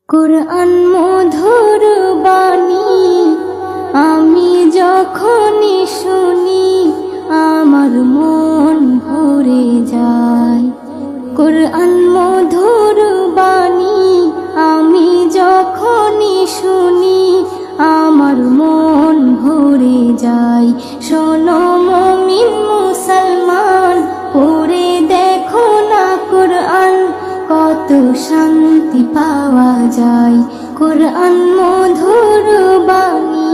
কুরআন মধুর বাণী আমি যখনই শুনি আমার মন ভরে যায়। কুরআন মধুর বাণী আমি যখনই শুনি আমার মন ভরে যায়। শোনো মুমিন মুসলমান, পড়ে দেখো না কুরআন, কত শান্তি পাওয়া যায়। কুরআন মধুর বাণী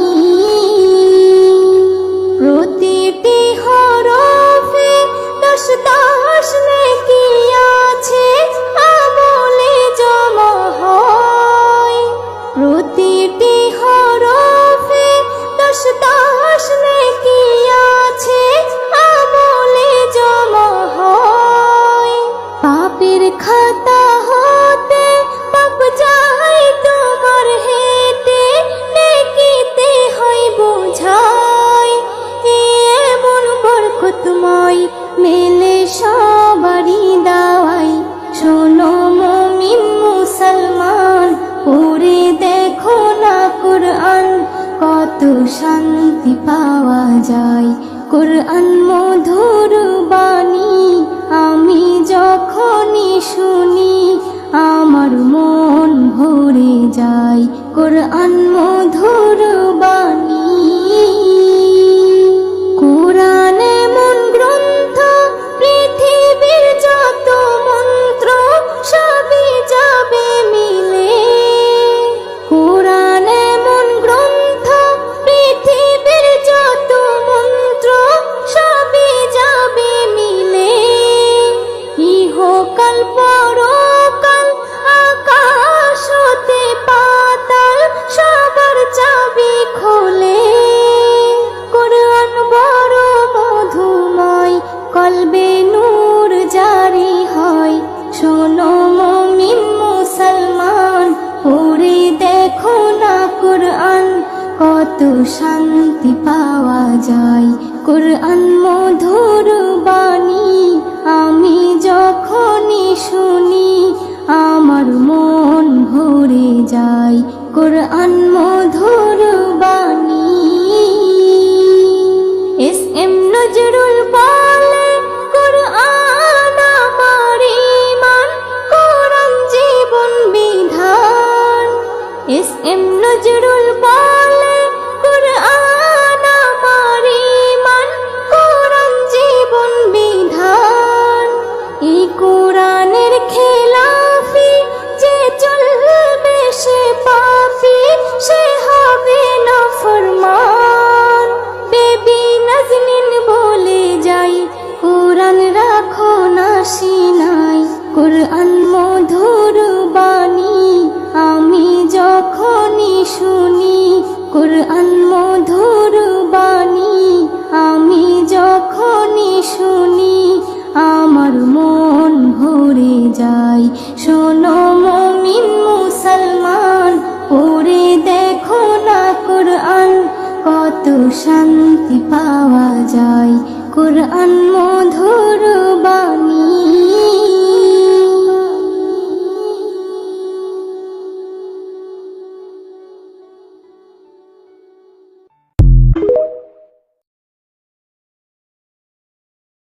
প্রতিটি হরফে 10 নেকি আছে, আমলে জমা হয়। প্রতিটি হরফে 10 নেকি আছে, আমলে জমা হয়। পাপের খাতা হতে পাপ যায় তোমার হেঁটে, নেকিতে হয় বোঝাই। এমন বরকতময় মেলে সবারই দাওয়াই। শোনো মুমিন মুসলমান, পড়ে দেখো না কুরআন, কত শান্তি পাওয়া যায়। কুরআন মধুর বাণী আমি যখনই শুনি আমার মন ভরে যায়। কুরআন মধুর বাণী কুরআন এমন গ্রন্থ, পৃথিবীর যত মন্ত্র সবই যাবে মিলে। কুরআন এমন গ্রন্থ, পৃথিবীর যত মন্ত্র সবই যাবে মিলে। ইহকাল পরকাল আকাশ হতে পাতাল সবার চাবি খোলে। কুরআন বড় মধুময়, কলবে নূর জারি হয়। শোনো মুমিন মুসলমান, পড়ে দেখো না কুরআন, কত শান্তি পাওয়া যায়। কুরআন মধুর বাণী আমি যখনই শুনি আমার মন ভরে যায়। কুরআন মধুর বাণী এস.এম. নজরুল বলে, কুরআন আমার ঈমান, কুরআন জীবন বিধান। এস.এম. নজরুল বলে, কুরআন আমার ঈমান, কুরআন জীবন বিধান। এই কুরআনের খেলাফি যে চলবে সে পাপী, সে হবে নাফরমান। বেবি নাজনীন বলে যাই, কুরআন রাখো না সিনায়। কুরআন মধুর বাণী আমি যখনই শুনি কুরআন মধুর বাণী আমি যখনই শুনি আমার মন ভরে যায়। শোনো মুমিন মুসলমান, পড়ে দেখো না কুরআন, কত শান্তি পাওয়া যায়। কুরআন মধুর